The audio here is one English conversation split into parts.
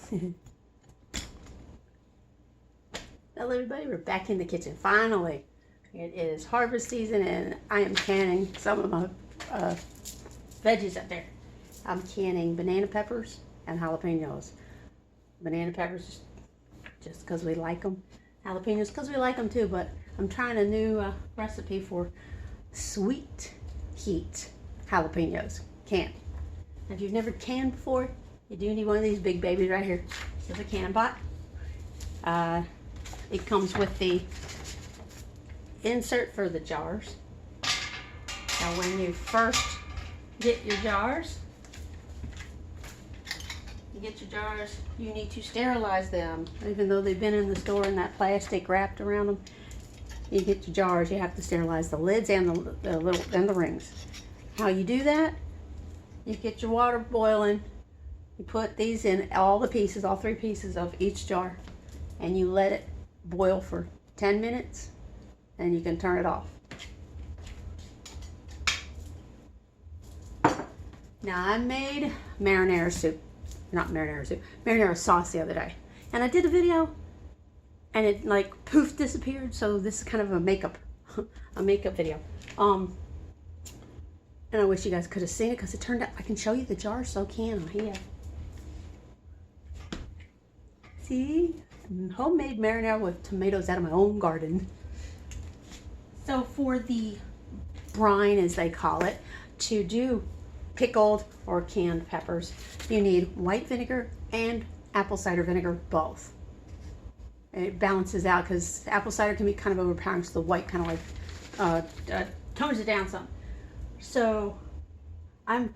Hello everybody, we're back in the kitchen finally. It is harvest season and I am canning some of my veggies up there. I'm canning banana peppers and jalapenos. Banana peppers just because we like them. Jalapenos because we like them too, but I'm trying a new recipe for sweet heat jalapenos canned. If you've never canned before, you do need one of these big babies right here. This is a can pot. It comes with the insert for the jars. Now when you first get your jars, you need to sterilize them. Even though they've been in the store and that plastic wrapped around them, you get your jars, you have to sterilize the lids and the rings. How you do that? You get your water boiling, you put these in all three pieces of each jar, and you let it boil for 10 minutes, and you can turn it off. Now I made marinara sauce the other day, and I did a video and it like poof disappeared, so this is kind of a makeup video. And I wish you guys could have seen it because it turned out I can show you the jar, so can I here. See? Homemade marinara with tomatoes out of my own garden. So for the brine, as they call it, to do pickled or canned peppers, you need white vinegar and apple cider vinegar, both. It balances out because apple cider can be kind of overpowering, so the white kind of like tones it down some. So I'm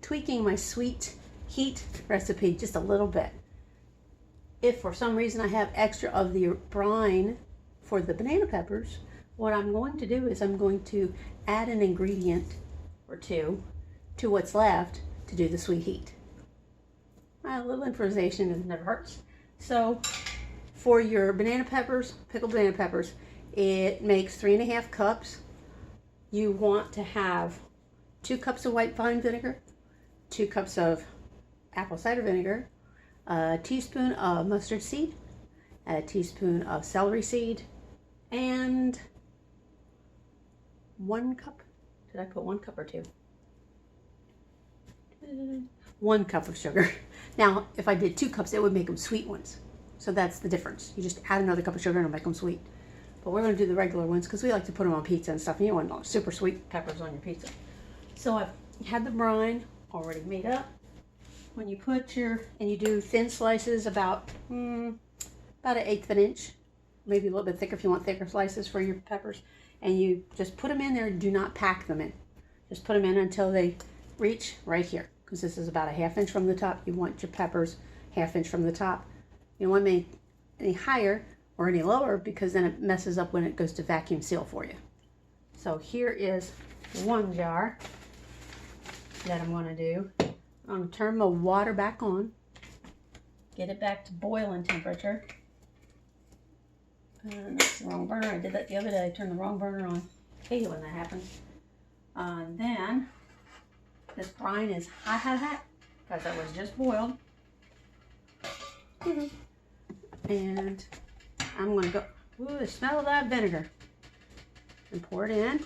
tweaking my sweet heat recipe just a little bit. If for some reason I have extra of the brine for the banana peppers, what I'm going to do is I'm going to add an ingredient or two to what's left to do the sweet heat. A little improvisation never hurts. So for your banana peppers, pickled banana peppers, it makes 3.5 cups. You want to have 2 cups of white vine vinegar, 2 cups of apple cider vinegar, a teaspoon of mustard seed, a teaspoon of celery seed, and 1 cup. Did I put 1 cup or 2? 1 cup of sugar. Now, if I did 2 cups, it would make them sweet ones. So that's the difference. You just add another cup of sugar and it'll make them sweet. But we're going to do the regular ones because we like to put them on pizza and stuff. And you don't want super sweet peppers on your pizza. So I've had the brine already made up. When you put and you do thin slices about an 1/8 of an inch, maybe a little bit thicker if you want thicker slices for your peppers. And you just put them in there. Do not pack them in. Just put them in until they reach right here. Because this is about a 1/2 inch from the top. You want your peppers 1/2 inch from the top. You don't want them any higher or any lower because then it messes up when it goes to vacuum seal for you. So here is 1 jar that I'm going to do. I'm going to turn the water back on, get it back to boiling temperature. That's the wrong burner. I did that the other day. I turned the wrong burner on. I hate it when that happens. And then this brine is hot because it was just boiled. And I'm going to go, ooh, the smell of that vinegar. And pour it in.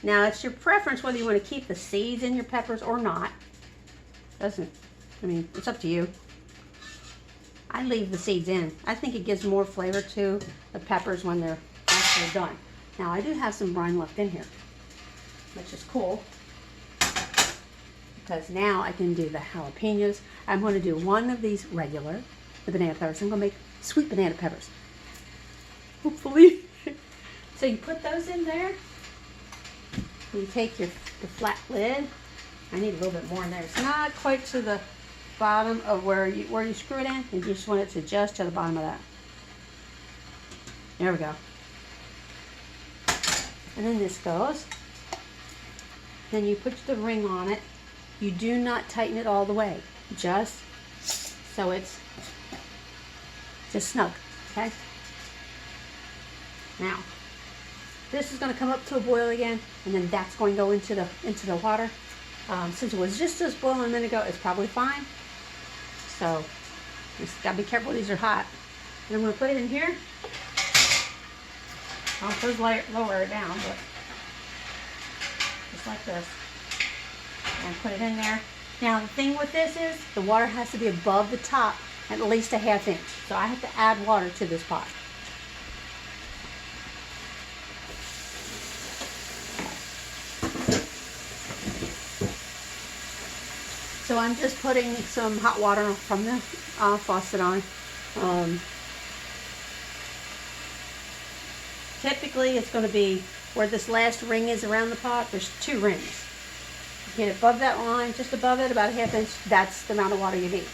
Now, it's your preference whether you want to keep the seeds in your peppers or not. It's up to you. I leave the seeds in. I think it gives more flavor to the peppers when they're actually done. Now, I do have some brine left in here, which is cool. Because now I can do the jalapenos. I'm going to do one of these regular, the banana peppers. I'm going to make sweet banana peppers. Hopefully. So you put those in there. You take the flat lid. I need a little bit more in there. It's not quite to the bottom of where you screw it in. You just want it to just to the bottom of that. There we go. And then this goes. Then you put the ring on it. You do not tighten it all the way, just so it's just snug, okay? Now, this is going to come up to a boil again, and then that's going to go into the water. Since it was just boiling a minute ago, it's probably fine. So just gotta be careful, these are hot. And I'm gonna put it in here. I'll first lower it down, but just like this. And put it in there. Now the thing with this is the water has to be above the top at least a ½ inch. So I have to add water to this pot. So I'm just putting some hot water from the faucet on. Typically it's going to be where this last ring is around the pot. There's 2 rings. Get it above that line, just above it, about a ½ inch. That's the amount of water you need.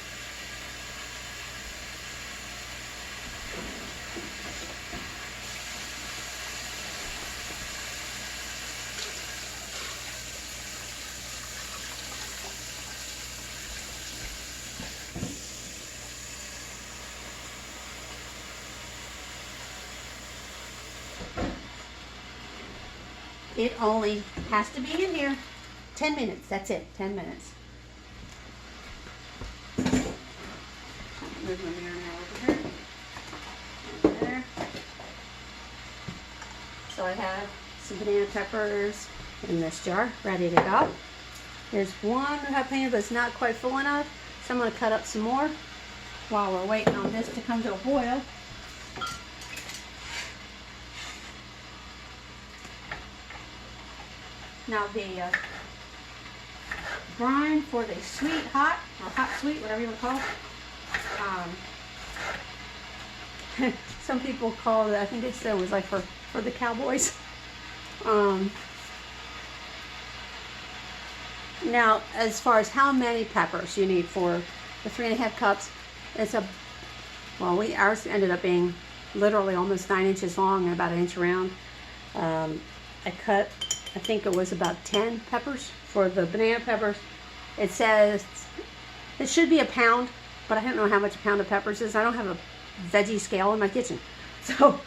It only has to be in here 10 minutes. That's it, 10 minutes. Move my marinara over here. Over there. So I have some banana peppers in this jar, ready to go. There's 1 jalapeno, but it's not quite full enough. So I'm going to cut up some more while we're waiting on this to come to a boil. Now the brine for the sweet hot, or hot sweet, whatever you want to call it. Some people call it, I think they said it was like for the cowboys. Now as far as how many peppers you need for the 3½ cups, it's ours ended up being literally almost 9 inches long and about 1 inch around. I cut, I think it was about 10 peppers for the banana peppers. It says it should be a pound, but I don't know how much a pound of peppers is. I don't have a veggie scale in my kitchen. So,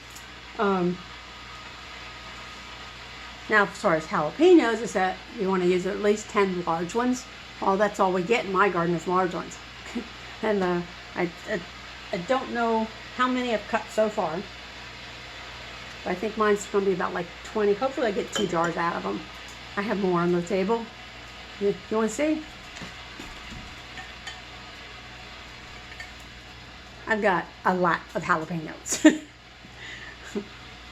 now as far as jalapenos, is that you want to use at least 10 large ones. Well, that's all we get in my garden is large ones. And I don't know how many I've cut so far. I think mine's going to be about like 20. Hopefully I get 2 jars out of them. I have more on the table. You want to see? I've got a lot of jalapenos.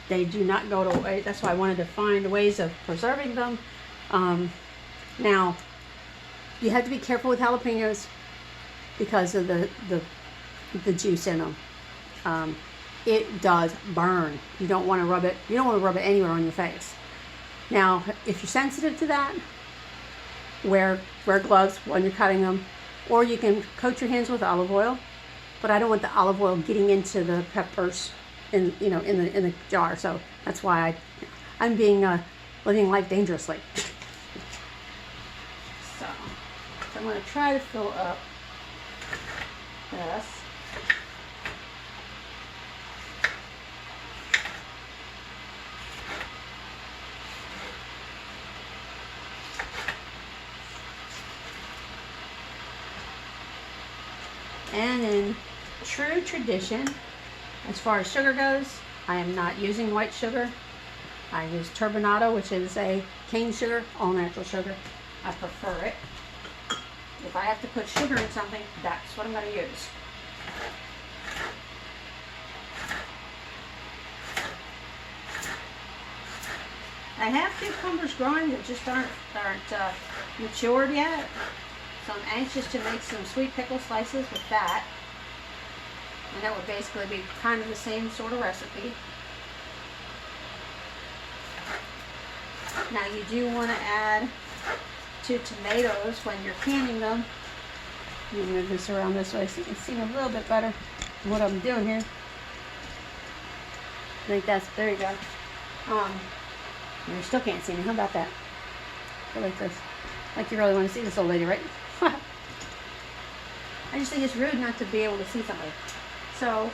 They do not go to waste. That's why I wanted to find ways of preserving them. Now, you have to be careful with jalapenos because of the juice in them. It does burn. You don't want to rub it. You don't want to rub it anywhere on your face. Now, if you're sensitive to that, wear gloves when you're cutting them, or you can coat your hands with olive oil. But I don't want the olive oil getting into the peppers in the jar. So that's why I'm living life dangerously. So I'm going to try to fill up this. And in true tradition, as far as sugar goes, I am not using white sugar. I use turbinado, which is a cane sugar, all natural sugar. I prefer it. If I have to put sugar in something, that's what I'm going to use. I have cucumbers growing that just aren't matured yet. So I'm anxious to make some sweet pickle slices with that. And that would basically be kind of the same sort of recipe. Now you do want to add 2 tomatoes when you're canning them. Let me move this around this way so you can see a little bit better what I'm doing here. I think there you go. You still can't see me. How about that? Go like this. Like you really want to see this old lady, right? I just think it's rude not to be able to see somebody. So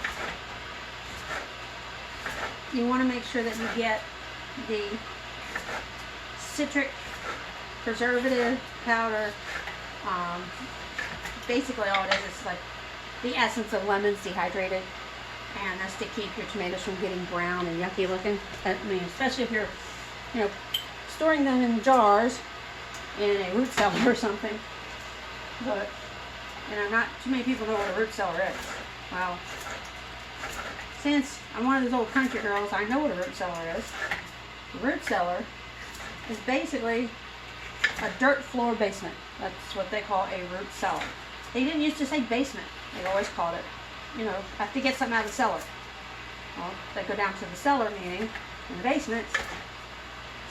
you want to make sure that you get the citric preservative powder. Basically all it is like the essence of lemons dehydrated, and that's to keep your tomatoes from getting brown and yucky looking. I mean, especially if you're, you know, storing them in jars in a root cellar or something. But, you know, not too many people know what a root cellar is. Well, since I'm one of those old country girls, I know what a root cellar is. A root cellar is basically a dirt floor basement. That's what they call a root cellar. They didn't used to say basement. They always called it, you know, have to get something out of the cellar. Well, they go down to the cellar, meaning in the basement.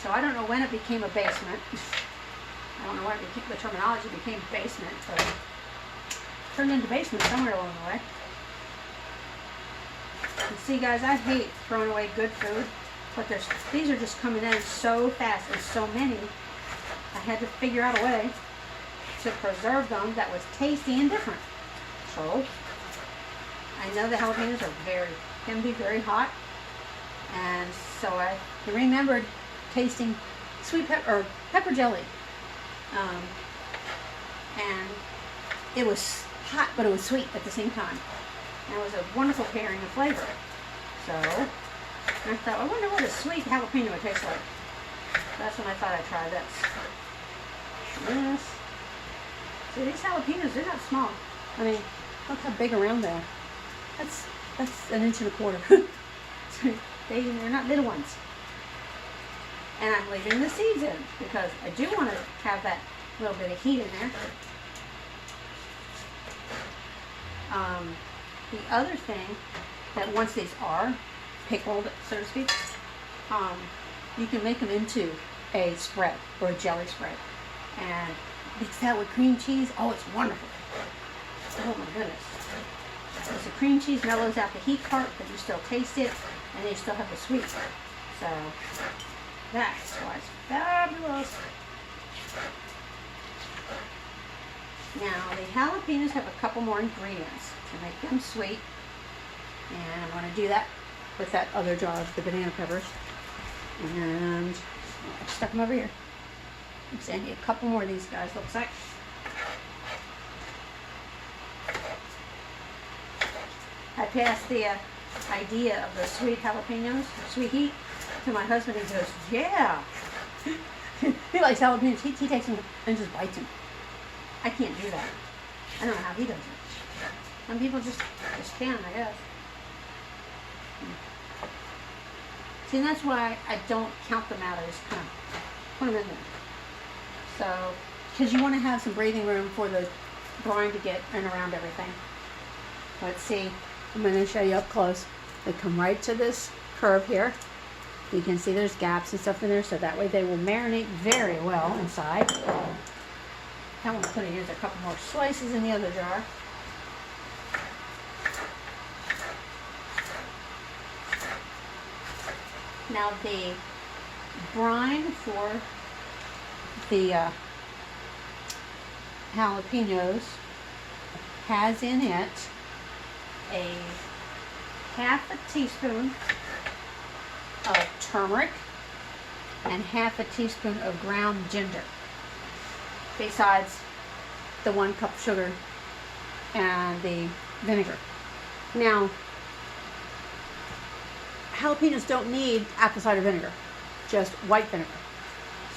So I don't know when it became a basement. I don't know when the terminology became basement, but it turned into basement somewhere along the way. And see, guys, I hate throwing away good food, but these are just coming in so fast and so many. I had to figure out a way to preserve them that was tasty and different. So I know the jalapenos can be very hot, and so I remembered tasting sweet pepper or pepper jelly, and it was hot, but it was sweet at the same time. And it was a wonderful pairing of flavor. So I thought, I wonder what a sweet jalapeno would taste like. That's when I thought I'd try this. Yes. See, these jalapenos, they're not small. I mean, look how big around they are. That's 1.25 inches. They're not little ones. And I'm leaving the seeds in because I do want to have that little bit of heat in there. The other thing that once these are pickled, so to speak, you can make them into a spread or a jelly spread. And mix that with cream cheese. Oh, it's wonderful. Oh my goodness. Because the cream cheese mellows out the heat part, but you still taste it, and then you still have the sweet. So that's why it's fabulous. Now, the jalapenos have a couple more ingredients to make them sweet. And I'm going to do that with that other jar of the banana peppers. And I stuck them over here. I need a couple more of these guys, looks like. I passed the idea of the sweet jalapenos, sweet heat, to my husband, and he goes, yeah. He likes jalapenos. He takes them and just bites them. I can't do that. I don't know how he does it. Some people just can, I guess. See, and that's why I don't count them out. I just kind of put them in there. So, because you want to have some breathing room for the brine to get in around everything. Let's see. I'm going to show you up close. They come right to this curve here. You can see there's gaps and stuff in there, so that way they will marinate very well inside. I want to put in a couple more slices in the other jar. Now the brine for the jalapenos has in it a half a teaspoon of turmeric and half a teaspoon of ground ginger, besides the 1 cup sugar and the vinegar. Now, jalapenos don't need apple cider vinegar, just white vinegar.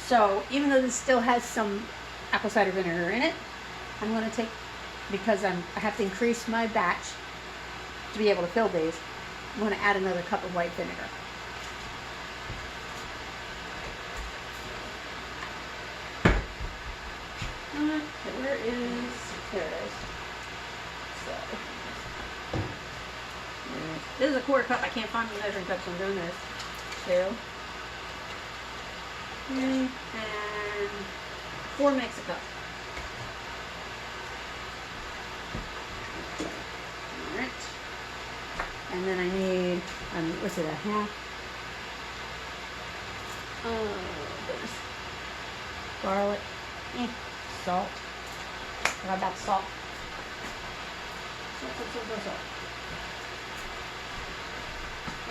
So even though this still has some apple cider vinegar in it, I'm going to take, because I have to increase my batch to be able to fill these, I'm going to add another cup of white vinegar. There it is. So, this is a 1/4 cup. I can't find my measuring cup, so I'm doing this. 2, 3, and 4 makes a cup. Alright. And then I need, what's it, a half? There's garlic, salt. What about salt? Salt.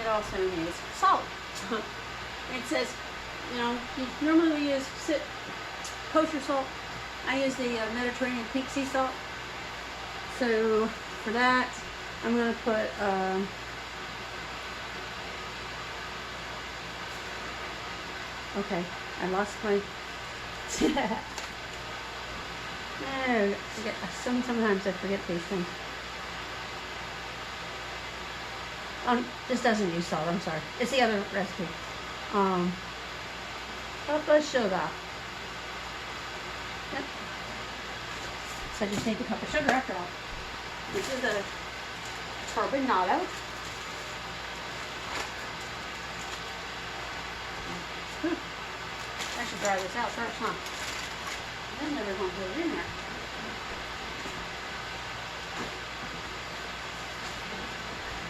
It also needs salt. It says, you know, normally we use kosher salt. I use the Mediterranean pink sea salt. So for that, I'm going to put okay, I lost my sometimes I forget these things. This doesn't use salt, I'm sorry. It's the other recipe. Cup of sugar. Yep. So I just need the cup of sugar after all. This is a turbinado. I should dry this out first, huh? Then never going to put it in there.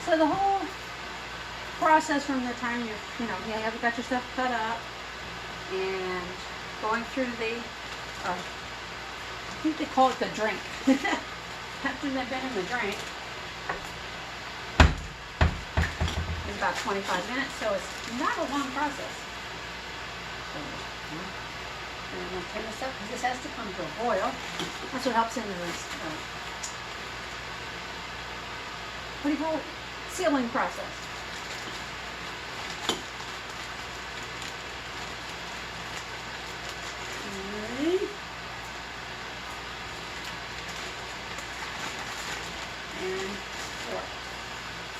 So the whole process from the time you have got your stuff cut up and going through the, I think they call it the drink. After they've been in the drink, it's about 25 minutes, so it's not a long process. So, and I'm going to turn this up because this has to come to a boil. That's what helps in this, what do you call it? Sealing process. Alright. And four.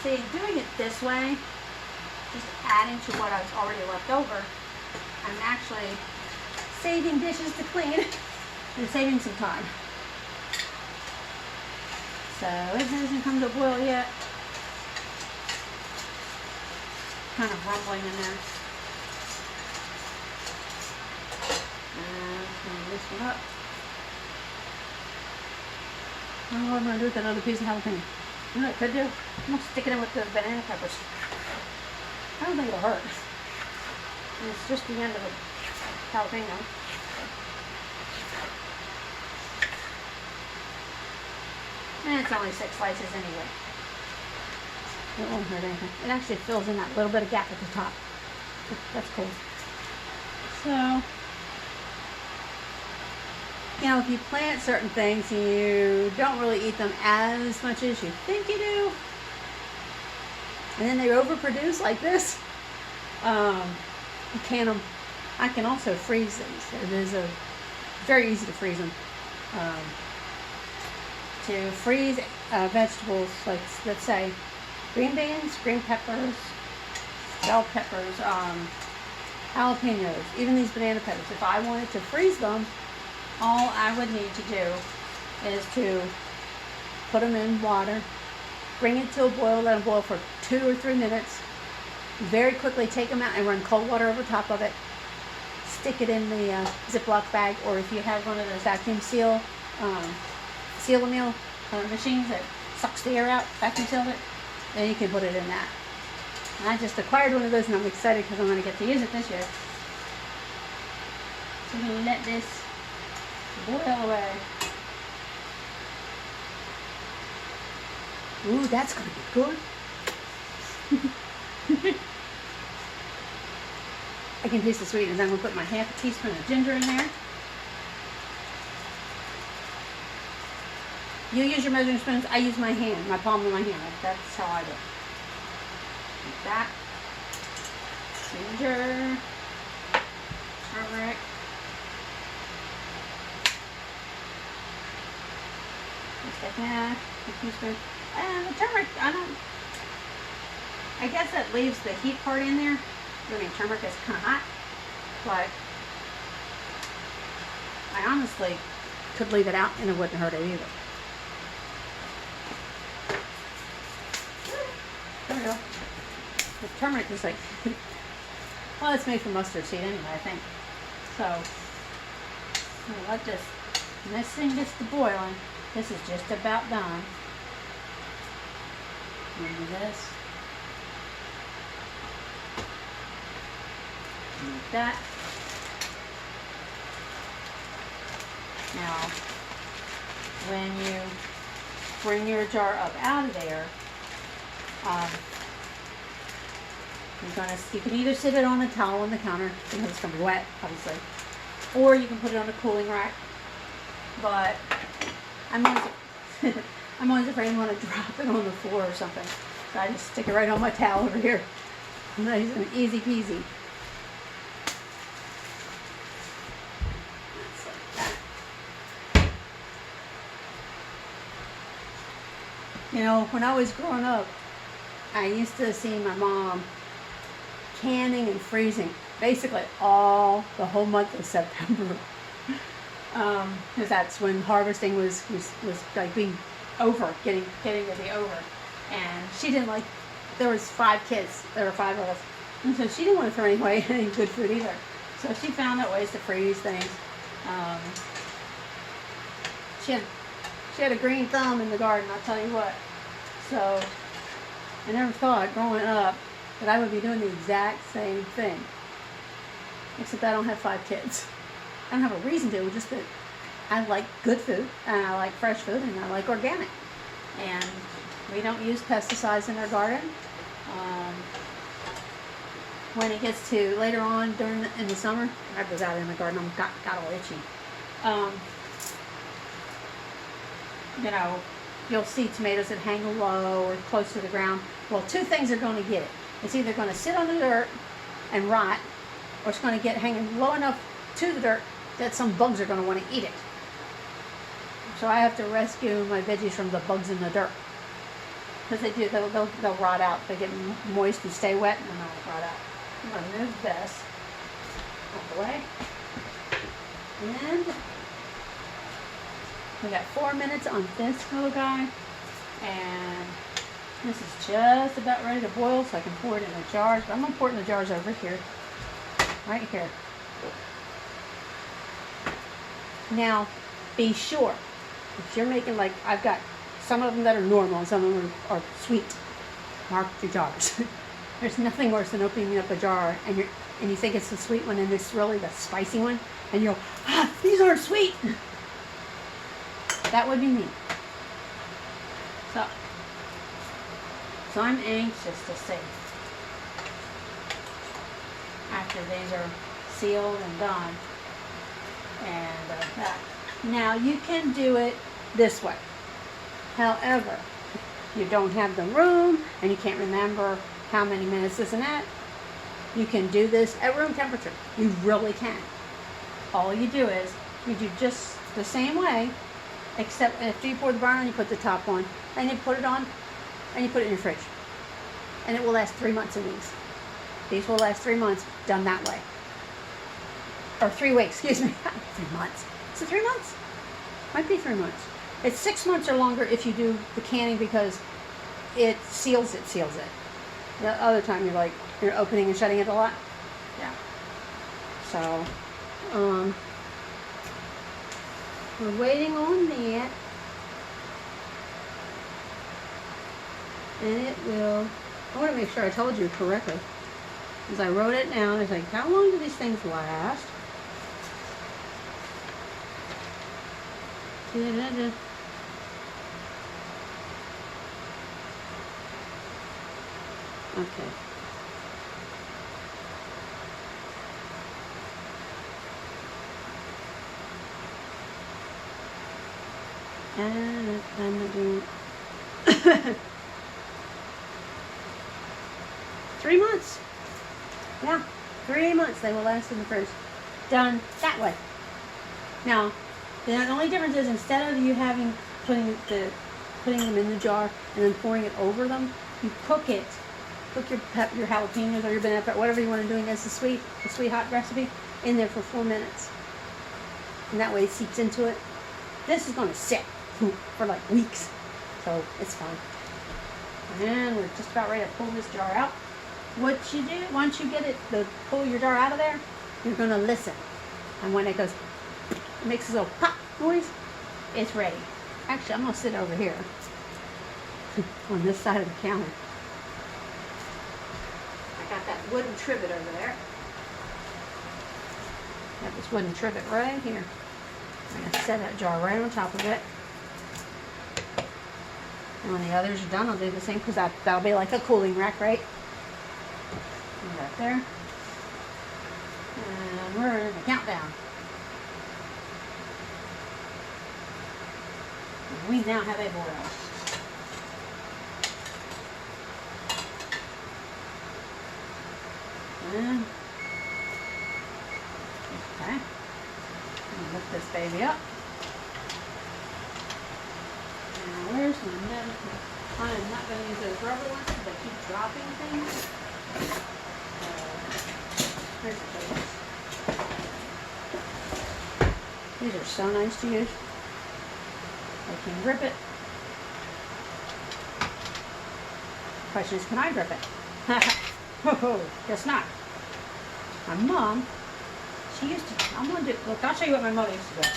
See, doing it this way, just adding to what I've already left over, I'm actually saving dishes to clean and saving some time. So it hasn't come to a boil yet. Kind of rumbling in there. And clean this one up. I don't know what I'm going to do with that other piece of jalapeno. You know what I could do? I'm going to stick it in with the banana peppers. I don't think it'll hurt. And it's just the end of a jalapeno. And it's only 6 slices anyway. It won't hurt anything. It actually fills in that little bit of gap at the top. That's cool. So, if you plant certain things, you don't really eat them as much as you think you do. And then they overproduce like this. You can them. I can also freeze these. It is very easy to freeze them. To freeze vegetables, like let's say green beans, green peppers, bell peppers, jalapenos, even these banana peppers. If I wanted to freeze them, all I would need to do is to put them in water, bring it to a boil, let them boil for 2 or 3 minutes, very quickly take them out and run cold water over top of it, stick it in the Ziploc bag, or if you have one of those vacuum seal meal machines that sucks the air out, vacuum seals it, then you can put it in that. And I just acquired one of those and I'm excited because I'm going to get to use it this year. So I'm going to let this boil away. Ooh, that's going to be good. I can taste the sweetness. I'm going to put my half a teaspoon of ginger in there. You use your measuring spoons. I use my hand, my palm of my hand. That's how I do it. Like that. Ginger. Turmeric. Just like that. A teaspoon. And the turmeric, I guess that leaves the heat part in there. I mean, turmeric is kind of hot. But I honestly could leave it out and it wouldn't hurt it either. There we go. The turmeric is like, well, it's made from mustard seed anyway, I think. So, I'm gonna let this, when this thing gets to boiling, this is just about done. I'm gonna do this. Like that. Now, when you bring your jar up out of there, you can either sit it on a towel on the counter because it's going to be wet, obviously, or you can put it on a cooling rack. But I'm always, I'm always afraid I'm going to drop it on the floor or something. So I just stick it right on my towel over here. Nice and easy peasy. You know, when I was growing up, I used to see my mom canning and freezing basically the whole month of September. Because that's when harvesting was like being over, getting to be over. And she didn't like, there was 5 kids, there were 5 of us. And so she didn't want to throw away any good food either. So she found out ways to freeze things. She had a green thumb in the garden, I'll tell you what. So I never thought growing up that I would be doing the exact same thing. Except I don't have 5 kids. I don't have a reason to, just that I like good food, and I like fresh food, and I like organic. And we don't use pesticides in our garden. When it gets to later on in the summer, I was out in the garden, I got all itchy. You know, you'll see tomatoes that hang low or close to the ground. Well, 2 things are going to get it. It's either going to sit on the dirt and rot, or it's going to get hanging low enough to the dirt that some bugs are going to want to eat it. So I have to rescue my veggies from the bugs in the dirt. Because they do, they'll rot out. They get moist and stay wet, and then they'll rot out. I'm going to move this out the way. And we got 4 minutes on this little guy. And this is just about ready to boil, so I can pour it in the jars. But I'm going to pour it in the jars over here. Right here. Now, be sure, if you're making, like, I've got some of them that are normal and some of them are sweet, mark your jars. There's nothing worse than opening up a jar and you think it's the sweet one and it's really the spicy one, and you go, these aren't sweet. That would be me. So I'm anxious to see, after these are sealed and done, and that. Now you can do it this way. However, if you don't have the room and you can't remember how many minutes this and that, you can do this at room temperature. You really can. All you do is you do just the same way, except after you pour the brine on, you put the top on, and you put it on, and you put it in your fridge. And it will last 3 months in these. These will last 3 months done that way. Or 3 weeks, excuse me. 3 months. Is it 3 months? Might be 3 months. It's 6 months or longer if you do the canning, because it seals it. The other time you're opening and shutting it a lot. Yeah. So, we're waiting on that. And it will, I want to make sure I told you correctly. As I wrote it down, it's like, how long do these things last? Okay. And I'm gonna do 3 months. Yeah, 3 months they will last in the fridge. Done that way. Now, the only difference is, instead of you putting them in the jar and then pouring it over them, you cook your jalapenos or your banana pepper, whatever you want to do as a sweet hot recipe, in there for 4 minutes. And that way it seeps into it. This is going to sit for like weeks, so it's fine. And we're just about ready to pull this jar out. What you do, once you get it, pull your jar out of there, you're going to listen. And when it goes, it makes a little pop noise, it's ready. Actually, I'm going to sit over here on this side of the counter. I got that wooden trivet over there. Got this wooden trivet right here. I'm going to set that jar right on top of it. And when the others are done, I'll do the same, because that'll be like a cooling rack, right? Right there. And we're in the countdown. We now have a boil. And, okay. Lift this baby up. Now where's my medical? I am not going to use those rubber ones because I keep dropping things. Here's the babies. These are so nice to use. I can grip it. Question is, can I grip it? Oh, guess not. My mom, she used to, I'm going to do, look, I'll show you what my mother used to do.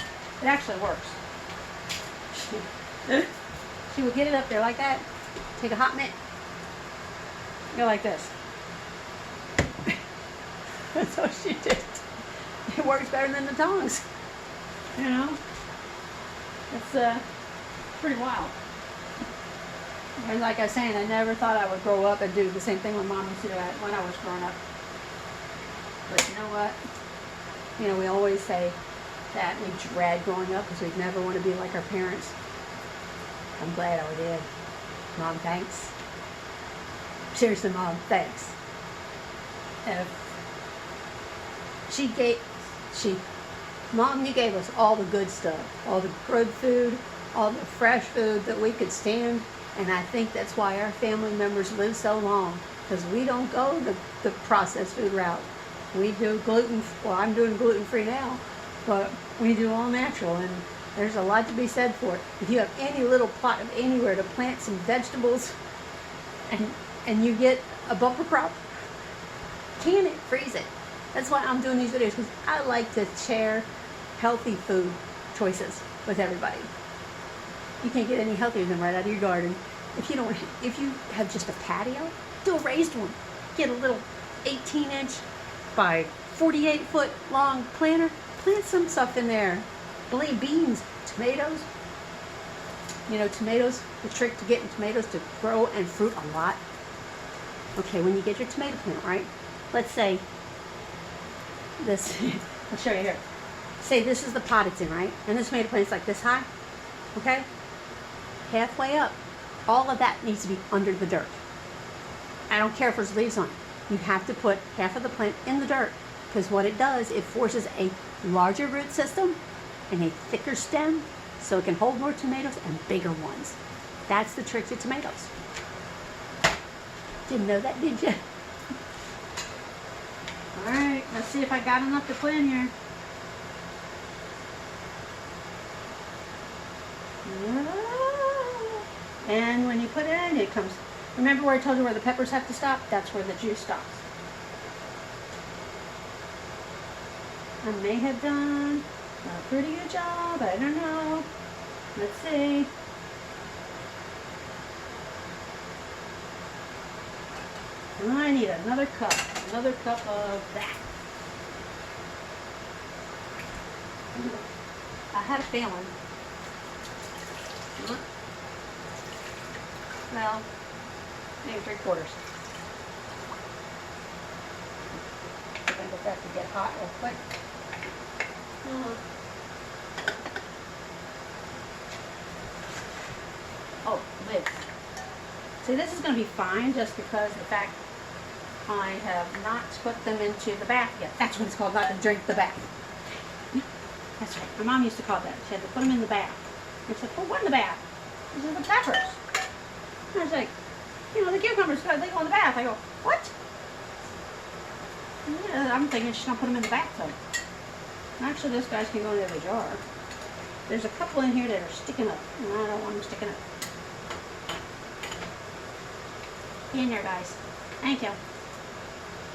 It actually works. She would get it up there like that, take a hot mitt, go like this. That's what she did. It works better than the tongs. You know? It's pretty wild. And like I was saying, I never thought I would grow up and do the same thing my mom used to do when I was growing up. But you know what? You know, we always say that we dread growing up because we'd never want to be like our parents. I'm glad I did. Mom, thanks. Seriously, Mom, thanks. Mom, you gave us all the good stuff, all the good food, all the fresh food that we could stand. And I think that's why our family members live so long, because we don't go the processed food route. We do well, I'm doing gluten-free now, but we do all natural, and there's a lot to be said for it. If you have any little plot of anywhere to plant some vegetables and you get a bumper crop, can it, freeze it. That's why I'm doing these videos, because I like to share healthy food choices with everybody. You can't get any healthier than right out of your garden. If you have just a patio, do a raised one. Get a little 18-inch by 48-foot long planter. Plant some stuff in there. Believe beans, tomatoes. You know, tomatoes, the trick to getting tomatoes to grow and fruit a lot. Okay, when you get your tomato plant, right? Let's say this, I'll show you here. Say this is the pot it's in, right? And this tomato plant's like this high, okay? Halfway up, all of that needs to be under the dirt. I don't care if there's leaves on it. You have to put half of the plant in the dirt, because what it does, it forces a larger root system and a thicker stem so it can hold more tomatoes and bigger ones. That's the trick to tomatoes. Didn't know that, did you? All right, let's see if I got enough to put in here. And when you put it in, it comes. Remember where I told you where the peppers have to stop? That's where the juice stops. I may have done a pretty good job. I don't know. Let's see. I need another cup of that. I had a feeling. Well, maybe 3/4. I think that to get hot real quick. Oh, lids. See, this is going to be fine just because the fact I have not put them into the bath yet. That's what it's called, not to drink the bath. That's right. My mom used to call it that. She had to put them in the bath. I said, well, what in the bath? These are the peppers. And I was like, you know, the cucumbers, they go in the bath. I go, what? Yeah, I'm thinking she's going to put them in the bathtub. Actually, those guys can go in the jar. There's a couple in here that are sticking up. And I don't want them sticking up. Get in there, guys. Thank you.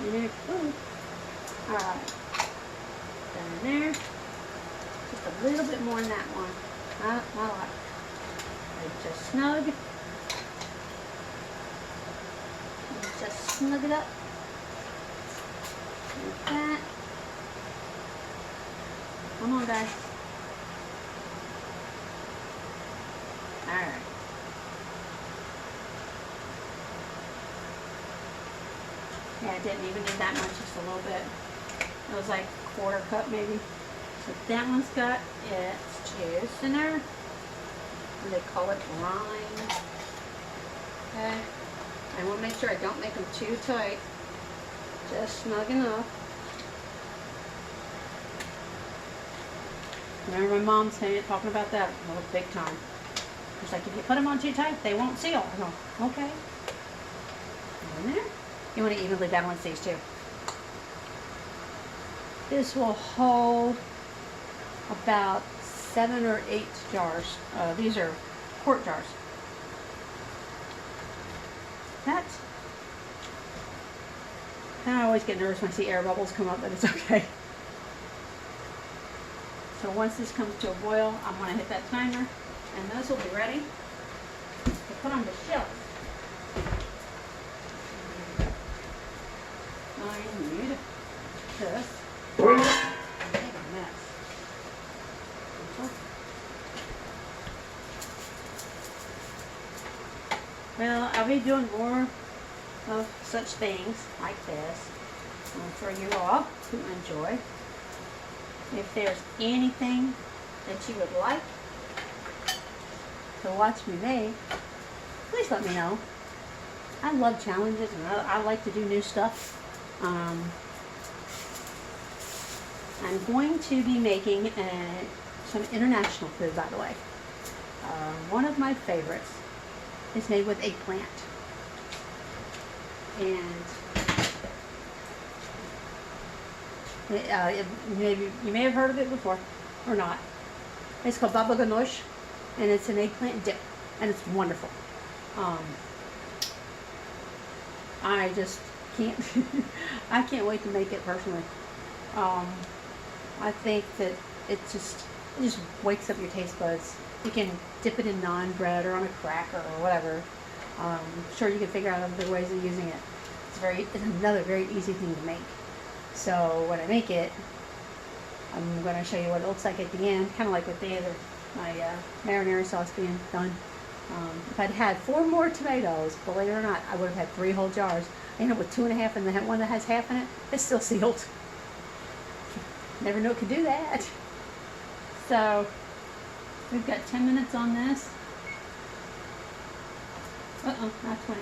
In there. Ooh. Alright. Down in there. Just a little bit more in that one. Not a lot. Just snug. Just snug it up. Like that. Come on, guys. Alright. Yeah, I didn't even need that much, just a little bit. It was like 1/4 cup maybe. So that one's got its juice in there. They call it brine. Okay. I want to make sure I don't make them too tight. Just snug enough. Remember my mom saying, talking about that big time. It's like, if you put them on too tight, they won't seal. I go, okay. In there. You want to evenly balance these two. This will hold about 7 or 8 jars. These are quart jars. I always get nervous when I see air bubbles come up, but it's okay. So once this comes to a boil, I'm going to hit that timer, and those will be ready to put on the shelf. I need this. Make a mess. Well, I'll be doing more of such things like this for you all to enjoy. If there's anything that you would like to watch me make, please let me know. I love challenges, and I like to do new stuff. I'm going to be making some international food, by the way. One of my favorites is made with eggplant. And you may have heard of it before, or not. It's called baba ganoush, and it's an eggplant dip, and it's wonderful. I just can't, I can't wait to make it personally. I think that it just wakes up your taste buds. You can dip it in naan bread or on a cracker or whatever. I'm sure you can figure out other ways of using it. It's another very easy thing to make. So when I make it, I'm going to show you what it looks like at the end, kind of like with my marinara sauce being done. If I'd had 4 more tomatoes, believe it or not, I would have had 3 whole jars. I ended up with 2.5, and the one that has half in it, it's still sealed. Never knew it could do that. So we've got 10 minutes on this. Not 20.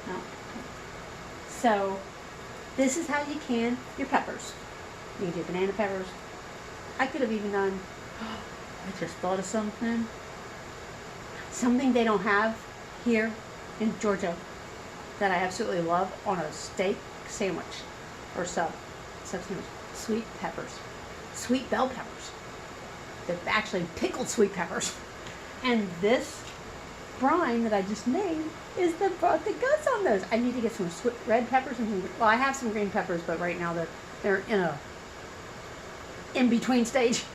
No. So this is how you can your peppers. You can do banana peppers. I could have even done, I just thought of something they don't have here in Georgia that I absolutely love on a steak sandwich or sub sandwich. Sweet peppers. Sweet bell peppers. They're actually pickled sweet peppers. And this brine that I just made is the guts on those. I need to get some red peppers and well, I have some green peppers, but right now they're in a in-between stage.